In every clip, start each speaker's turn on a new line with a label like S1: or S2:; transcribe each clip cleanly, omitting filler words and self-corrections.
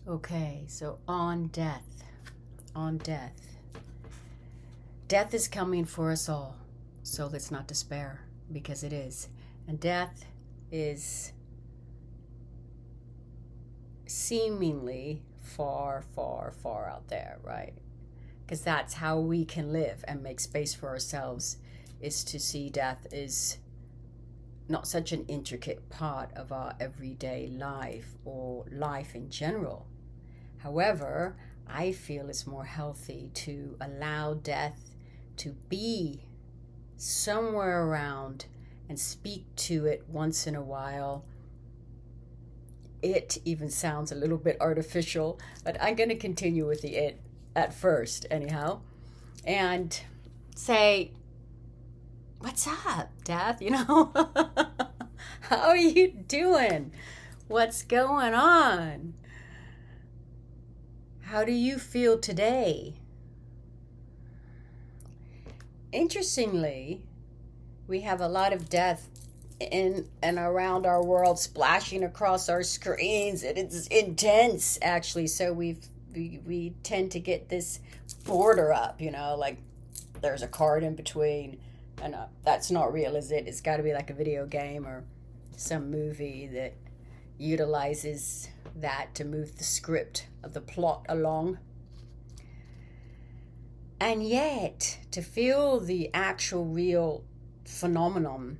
S1: Okay, so on death. On death. Death is coming for us all, so let's not despair, because it is. And death is seemingly far, far, far out there, right? Because that's how we can live and make space for ourselves, is to see death is not such an intricate part of our everyday life or life in general. However, I feel it's more healthy to allow death to be somewhere around and speak to it once in a while. It even sounds a little bit artificial, but I'm going to continue with the it at first, anyhow, and say, what's up, Death? How are you doing? What's going on? How do you feel today? Interestingly, we have a lot of death in and around our world splashing across our screens. It's intense, actually. So we tend to get this border up, like there's a card in between, and that's not real, is it? It's got to be like a video game or some movie that utilizes that to move the script of the plot along. And yet, to feel the actual real phenomenon,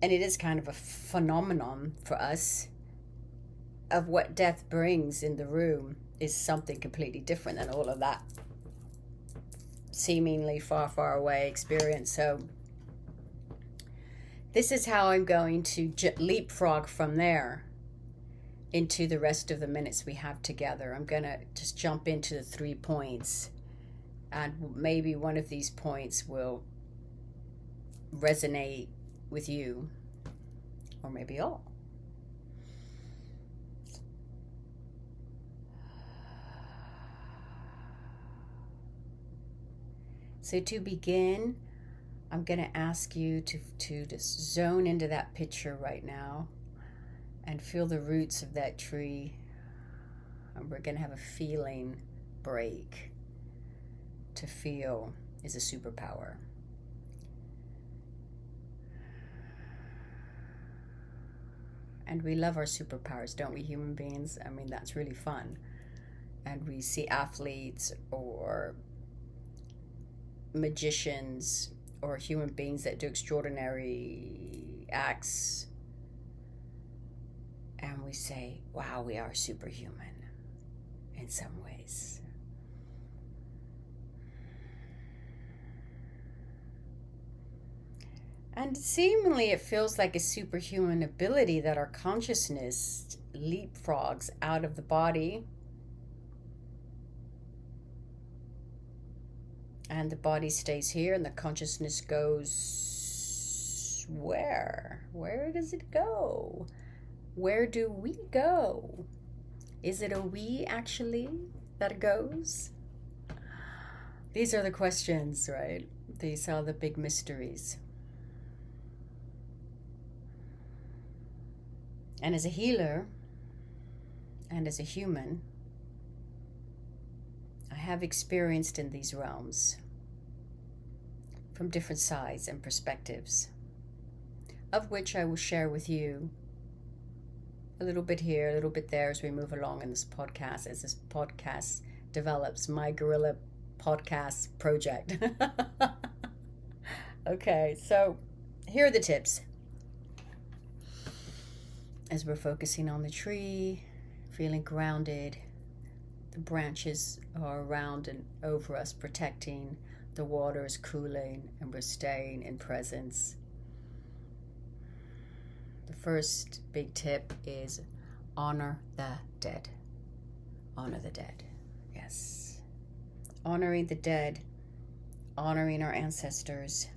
S1: and it is kind of a phenomenon for us, of what death brings in the room, is something completely different than all of that seemingly far, far away experience. So this is how I'm going to leapfrog from there into the rest of the minutes we have together. I'm going to just jump into the 3 points, and maybe one of these points will resonate with you, or maybe all. So to begin, I'm going to ask you to just zone into that picture right now and feel the roots of that tree. And we're going to have a feeling break. To feel is a superpower. And we love our superpowers, don't we, human beings? I mean, that's really fun. And we see athletes or magicians or human beings that do extraordinary acts, and we say, wow, we are superhuman in some ways. And seemingly it feels like a superhuman ability that our consciousness leapfrogs out of the body, and the body stays here, and the consciousness goes where? Where does it go? Where do we go? Is it a we, actually, that goes? These are the questions, right? These are the big mysteries. And as a healer, and as a human, I have experienced in these realms from different sides and perspectives, of which I will share with you a little bit here, a little bit there as we move along in this podcast, as this podcast develops, my guerilla podcast project. Okay, so here are the tips. As we're focusing on the tree, feeling grounded, the branches are around and over us, protecting. The water is cooling, and we're staying in presence. The first big tip is honor the dead. Honor the dead. Yes. Honoring the dead, honoring our ancestors.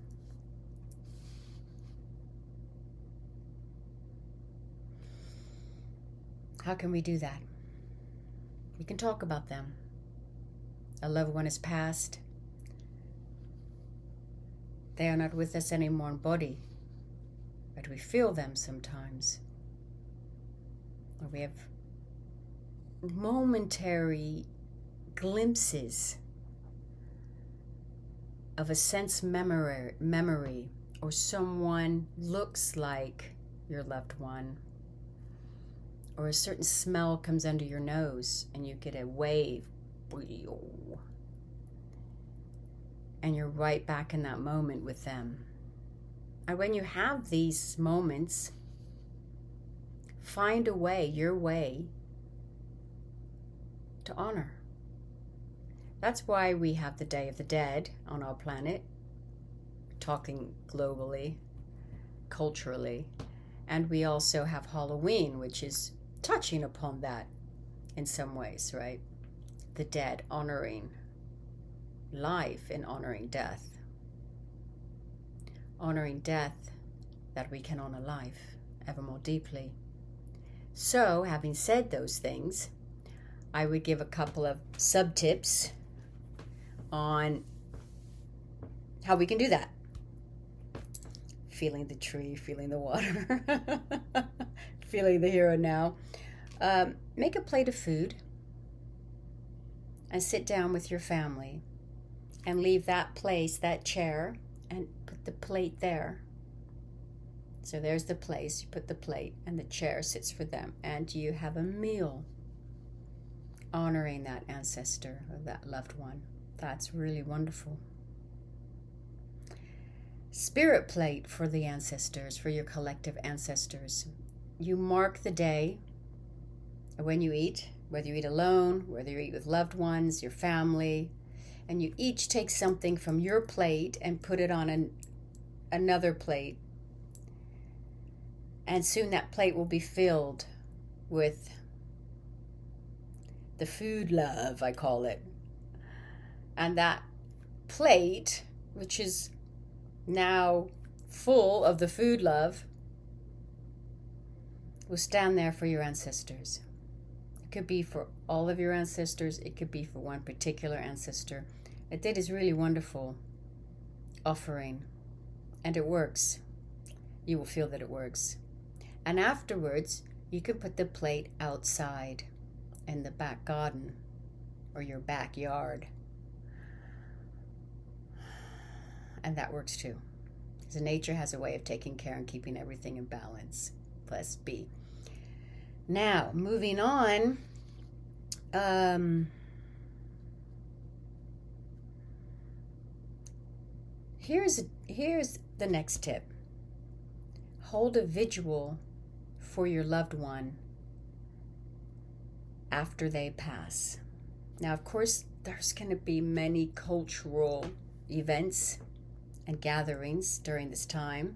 S1: How can we do that? We can talk about them. A loved one has passed. They are not with us anymore in body, but we feel them sometimes. Or we have momentary glimpses of a sense memory, or someone looks like your loved one, or a certain smell comes under your nose and you get a wave, and you're right back in that moment with them. And when you have these moments, find a way, your way, to honor. That's why we have the Day of the Dead on our planet, talking globally, culturally. And we also have Halloween, which is touching upon that in some ways, right? The dead, honoring life and honoring death. Honoring death that we can honor life ever more deeply. So, having said those things, I would give a couple of sub-tips on how we can do that. Feeling the tree, feeling the water, feeling the here and now. Make a plate of food and sit down with your family and leave that place, that chair, and put the plate there. So there's the place, you put the plate and the chair sits for them, and you have a meal honoring that ancestor or that loved one. That's really wonderful. Spirit plate for the ancestors, for your collective ancestors. You mark the day when you eat, whether you eat alone, whether you eat with loved ones, your family, and you each take something from your plate and put it on another plate. And soon that plate will be filled with the food love, I call it. And that plate, which is now full of the food love, will stand there for your ancestors. It could be for all of your ancestors. It could be for one particular ancestor. It is really wonderful offering, and it works. You will feel that it works. And afterwards, you can put the plate outside in the back garden or your backyard. And that works too. So nature has a way of taking care and keeping everything in balance. Bless be. Now, moving on. Here's the next tip. Hold a vigil for your loved one after they pass. Now, of course, there's going to be many cultural events and gatherings during this time.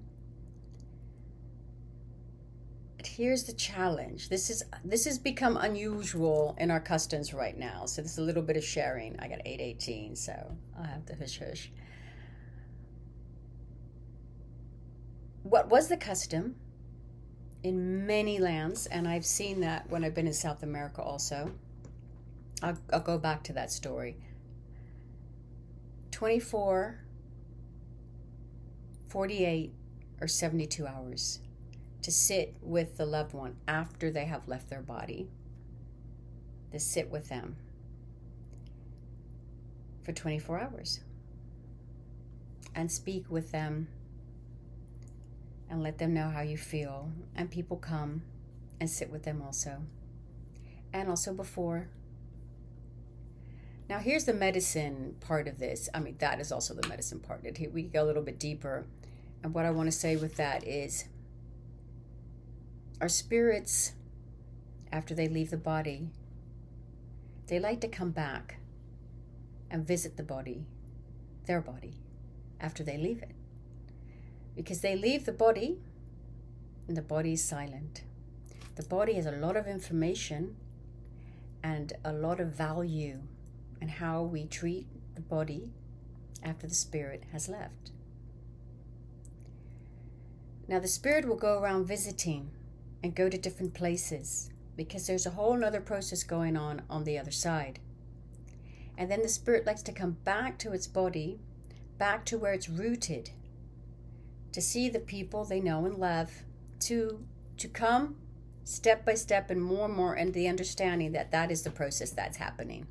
S1: But here's the challenge. This has become unusual in our customs right now. So this is a little bit of sharing. I got 8:18, so I'll have to hush. What was the custom in many lands, and I've seen that when I've been in South America also. I'll go back to that story. 24, 48, or 72 hours to sit with the loved one after they have left their body. To sit with them for 24 hours and speak with them and let them know how you feel. And people come and sit with them also. And also before. Now here's the medicine part of this. I mean, that is also the medicine part. We go a little bit deeper. And what I want to say with that is our spirits, after they leave the body, they like to come back and visit the body, their body, after they leave it. Because they leave the body, and the body is silent. The body has a lot of information and a lot of value in how we treat the body after the spirit has left. Now the spirit will go around visiting and go to different places because there's a whole other process going on the other side. And then the spirit likes to come back to its body, back to where it's rooted, to see the people they know and love, to come, step by step and more, and the understanding that that is the process that's happening.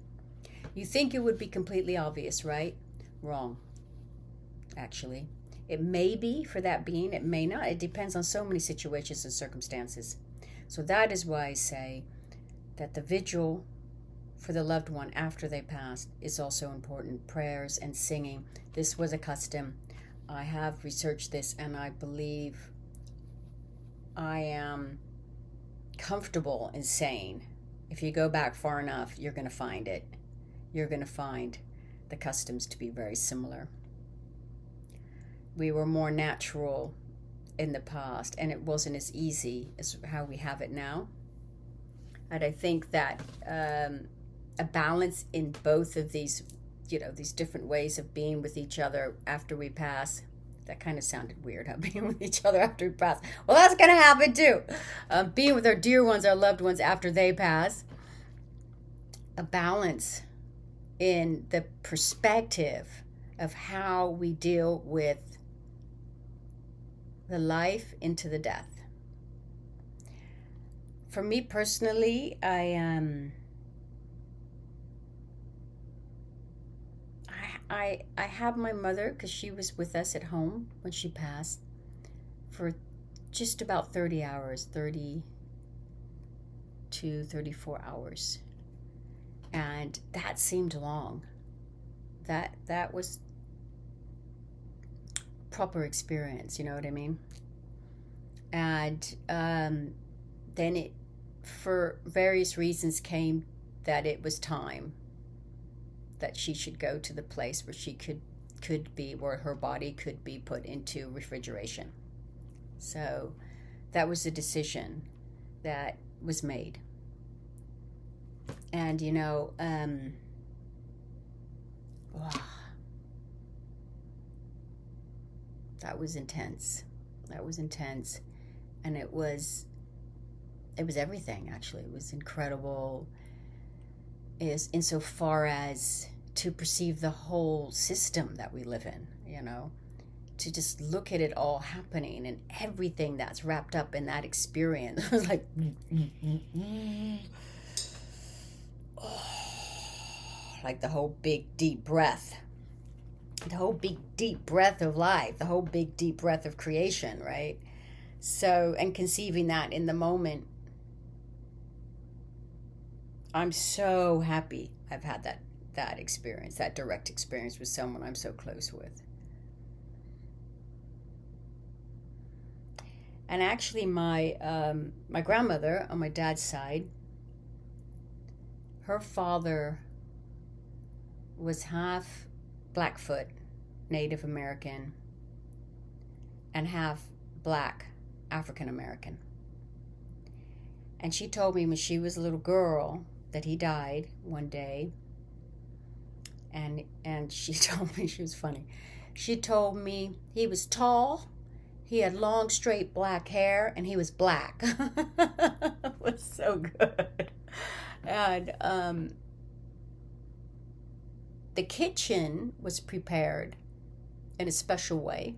S1: You think it would be completely obvious, right? Wrong, actually. It may be for that being, it may not. It depends on so many situations and circumstances. So that is why I say that the vigil for the loved one after they passed is also important. Prayers and singing. This was a custom. I have researched this, and I believe I am comfortable in saying, if you go back far enough, you're going to find it. You're going to find the customs to be very similar. We were more natural in the past, and it wasn't as easy as how we have it now. And I think that a balance in both of these, these different ways of being with each other after we pass. That kind of sounded weird, huh? Being with each other after we pass. Well, that's going to happen too. Being with our dear ones, our loved ones after they pass. A balance in the perspective of how we deal with the life into the death. For me personally, I have my mother, because she was with us at home when she passed, for just about 30 hours, 30 to 34 hours. And that seemed long. That was proper experience, you know what I mean? And then it, for various reasons, came that it was time that she should go to the place where she could be, where her body could be put into refrigeration. So that was a decision that was made. And wow, that was intense. And it was everything, actually. It was incredible, is insofar as to perceive the whole system that we live in, to just look at it all happening and everything that's wrapped up in that experience. It was like, like the whole big deep breath, the whole big deep breath of life, the whole big deep breath of creation, right? So, and conceiving that in the moment, I'm so happy I've had that experience, that direct experience with someone I'm so close with. And actually, my grandmother on my dad's side, her father was half Blackfoot, Native American, and half Black, African American. And she told me when she was a little girl that he died one day. And she told me, she was funny. She told me he was tall, he had long, straight black hair, and he was black. It was so good. And the kitchen was prepared in a special way,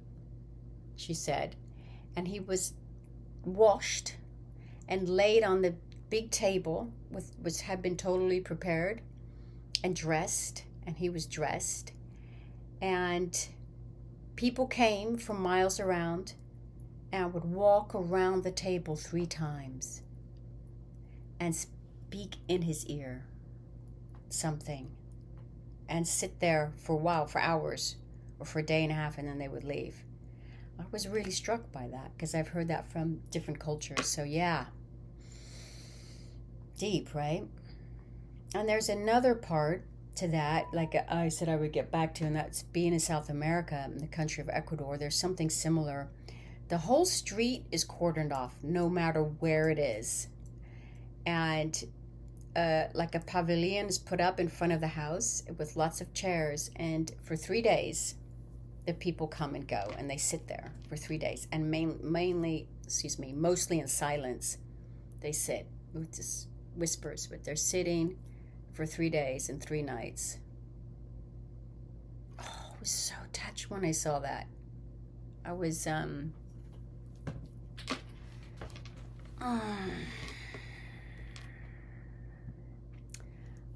S1: she said. And he was washed and laid on the big table, which had been totally prepared, and dressed. And he was dressed. And people came from miles around and would walk around the table 3 times and speak in his ear something and sit there for a while, for hours or for a day and a half, and then they would leave. I was really struck by that because I've heard that from different cultures. So yeah, deep, right? And there's another part to that, like I said I would get back to, and that's being in South America, in the country of Ecuador. There's something similar. The whole street is cordoned off, no matter where it is. And like a pavilion is put up in front of the house with lots of chairs. And for 3 days, the people come and go, and they sit there for 3 days. And mostly in silence, they sit with just whispers, but they're sitting for 3 days and 3 nights. Oh, I was so touched when I saw that. I was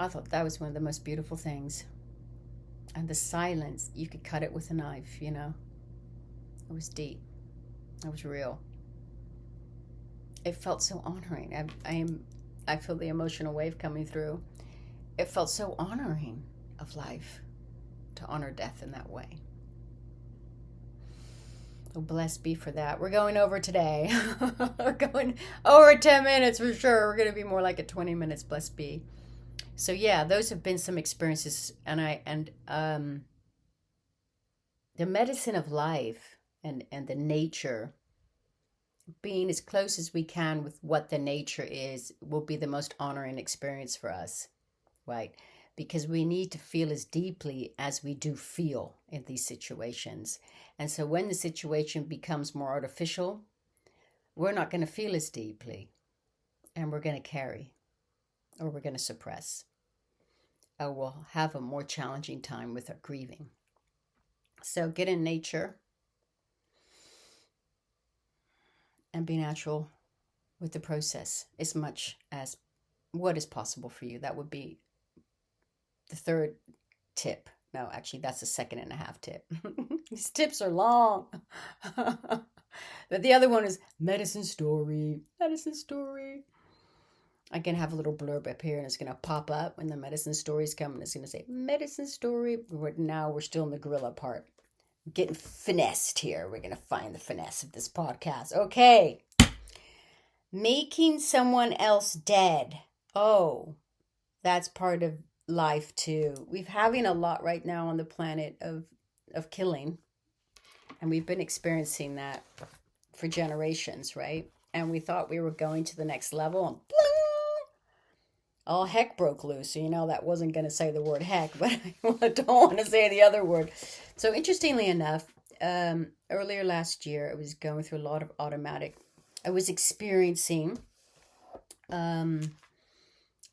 S1: I thought that was one of the most beautiful things. And the silence, you could cut it with a knife, you know. It was deep. It was real. It felt so honoring. I feel the emotional wave coming through. It felt so honoring of life to honor death in that way. So blessed be for that. We're going over today. We're going over 10 minutes for sure. We're going to be more like at 20 minutes. Blessed be. So yeah, those have been some experiences, and the medicine of life and the nature, being as close as we can with what the nature is, will be the most honoring experience for us, right? Because we need to feel as deeply as we do feel in these situations. And so when the situation becomes more artificial, we're not going to feel as deeply, and we're going to carry, or we're going to suppress, or we'll have a more challenging time with our grieving. So get in nature and be natural with the process as much as what is possible for you. That would be the third tip. No, actually, that's the second and a half tip. These tips are long. But the other one is medicine story. Medicine story. I can have a little blurb up here, and it's going to pop up when the medicine stories come, and it's going to say medicine story. Now we're still in the guerilla part. Getting finessed here. We're going to find the finesse of this podcast. Okay. Making someone else dead. Oh, that's part of life too. We're having a lot right now on the planet of killing. And we've been experiencing that for generations, right? And we thought we were going to the next level, and all heck broke loose. So, you know, that wasn't going to say the word heck, but I don't want to say the other word. So interestingly enough, earlier last year, I was going through a lot of I was experiencing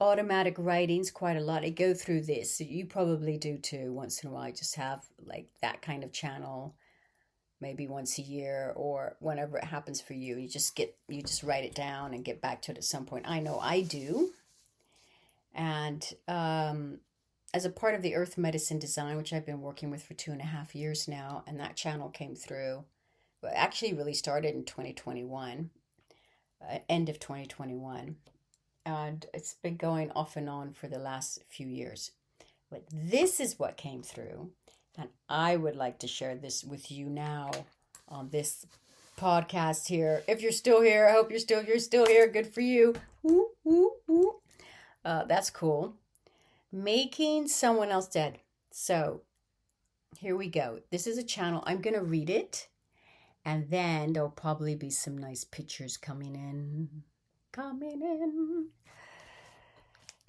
S1: automatic writings quite a lot. I go through this. You probably do too. Once in a while, I just have like that kind of channel, maybe once a year or whenever it happens for you. You just write it down and get back to it at some point. I know I do. And as a part of the Earth Medicine Design, which I've been working with for 2.5 years now, and that channel came through, but actually really started in 2021, end of 2021. And it's been going off and on for the last few years. But this is what came through. And I would like to share this with you now on this podcast here. If you're still here, I hope you're still here. Good for you. Woo, woo, woo. That's cool. Making someone else dead. So here we go. This is a channel. I'm going to read it. And then there'll probably be some nice pictures coming in.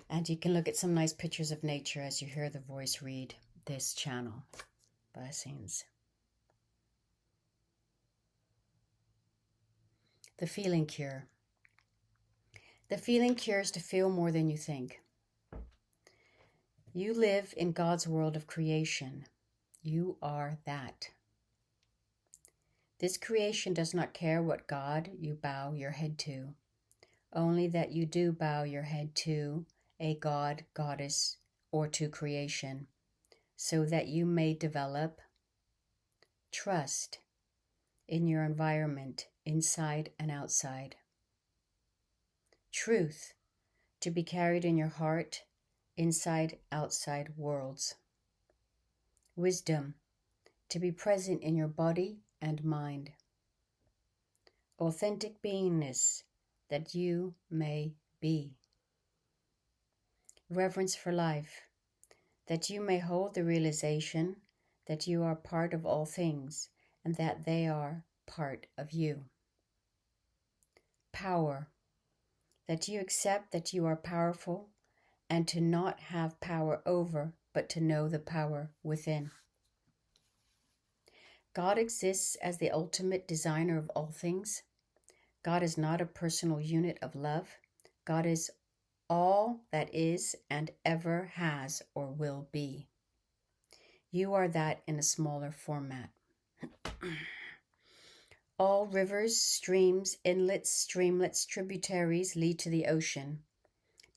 S1: And you can look at some nice pictures of nature as you hear the voice read this channel. Blessings. The feeling cure. The feeling cure is to feel more than you think. You live in God's world of creation. You are that. This creation does not care what God you bow your head to, only that you do bow your head to a god, goddess, or to creation, so that you may develop trust in your environment, inside and outside. Truth to be carried in your heart, inside, outside worlds. Wisdom to be present in your body and mind. Authentic beingness that you may be. Reverence for life, that you may hold the realization that you are part of all things and that they are part of you. Power, that you accept that you are powerful and to not have power over, but to know the power within. God exists as the ultimate designer of all things. God is not a personal unit of love. God is all that is and ever has or will be. You are that in a smaller format. All rivers, streams, inlets, streamlets, tributaries lead to the ocean.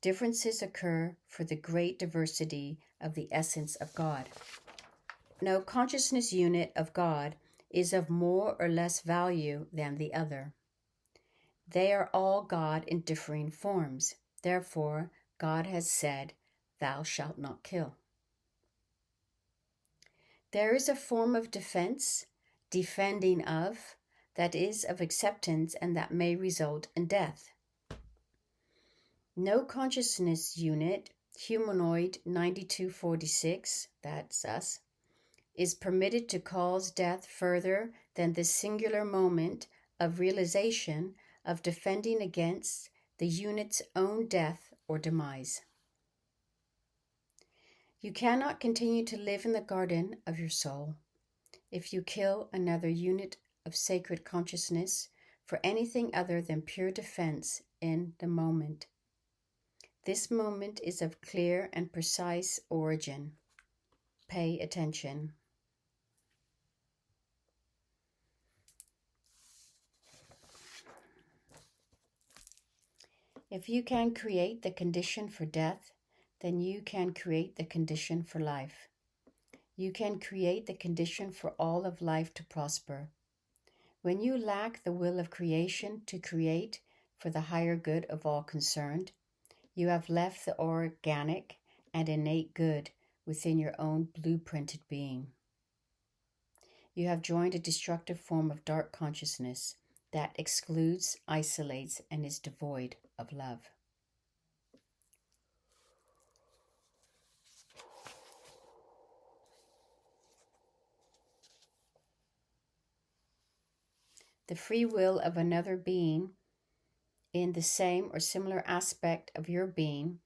S1: Differences occur for the great diversity of the essence of God. No consciousness unit of God is of more or less value than the other. They are all God in differing forms. Therefore, God has said, "Thou shalt not kill." There is a form of defense, defending of, that is of acceptance and that may result in death. No consciousness unit, humanoid 9246, that's us, is permitted to cause death further than the singular moment of realization of defending against the unit's own death or demise. You cannot continue to live in the garden of your soul if you kill another unit of sacred consciousness for anything other than pure defense in the moment. This moment is of clear and precise origin. Pay attention. If you can create the condition for death, then you can create the condition for life. You can create the condition for all of life to prosper. When you lack the will of creation to create for the higher good of all concerned, you have left the organic and innate good within your own blueprinted being. You have joined a destructive form of dark consciousness that excludes, isolates, and is devoid of love. The free will of another being in the same or similar aspect of your being,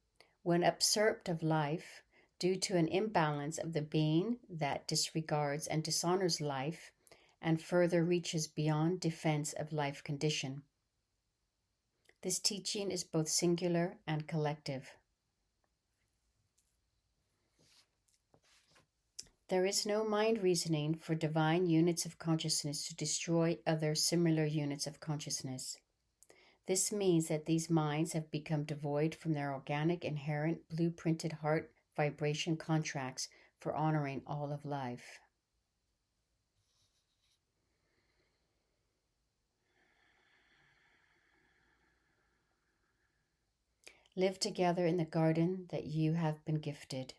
S1: when usurped of life due to an imbalance of the being that disregards and dishonors life and further reaches beyond defense of life condition. This teaching is both singular and collective. There is no mind reasoning for divine units of consciousness to destroy other similar units of consciousness. This means that these minds have become devoid from their organic, inherent, blueprinted heart vibration contracts for honoring all of life. Live together in the garden that you have been gifted.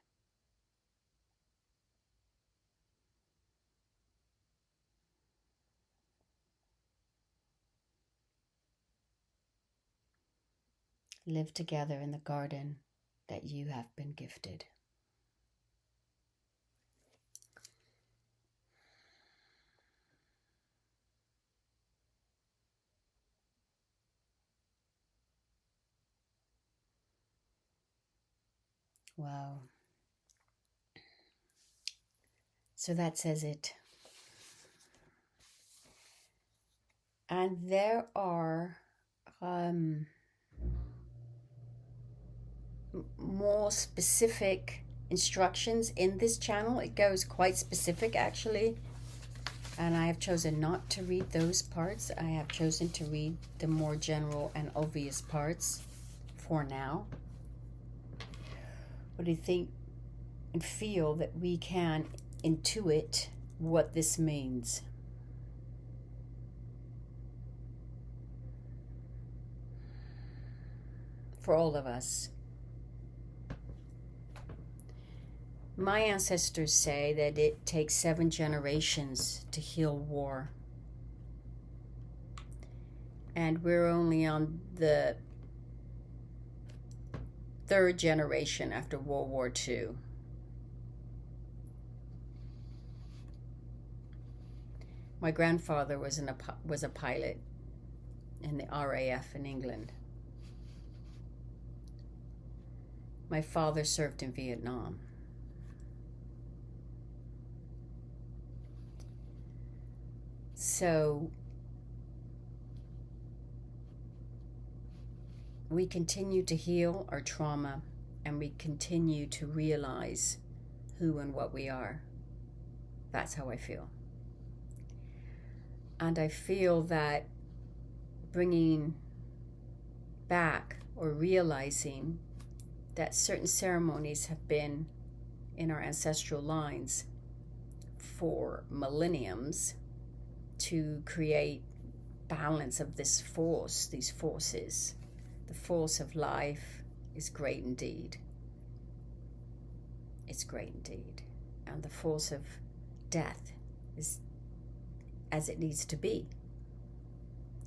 S1: Live together in the garden that you have been gifted. Wow. So that says it. And there are more specific instructions in this channel. It goes quite specific actually, and I have chosen not to read those parts. I have chosen to read the more general and obvious parts for now. But I think and feel that we can intuit what this means. For all of us. My ancestors say that it takes 7 generations to heal war. And we're only on the 3rd generation after World War II. My grandfather was a pilot in the RAF in England. My father served in Vietnam. So we continue to heal our trauma, and we continue to realize who and what we are. That's how I feel. And I feel that bringing back or realizing that certain ceremonies have been in our ancestral lines for millenniums to create balance of this force, these forces. The force of life is great indeed. It's great indeed. And the force of death is as it needs to be.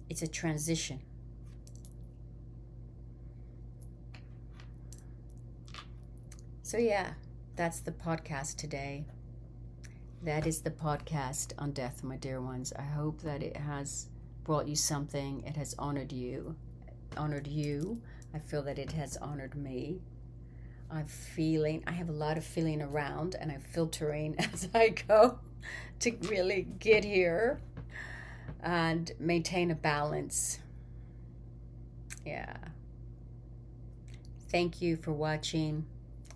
S1: It's a transition. So yeah, that's the podcast today. That is the podcast on death, my dear ones. I hope that it has brought you something. It has honored you. I feel that it has honored me. I have a lot of feeling around, and I'm filtering as I go to really get here and maintain a balance. Yeah. Thank you for watching.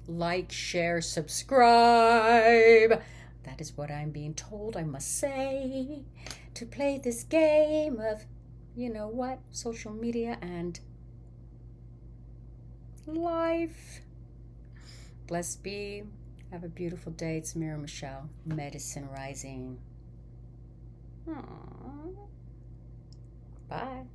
S1: Like, share, subscribe. That is what I'm being told I must say to play this game of, you know what, social media and life. Blessed be. Have a beautiful day. It's MiraMichelle, Medicine Rising. Aww. Bye.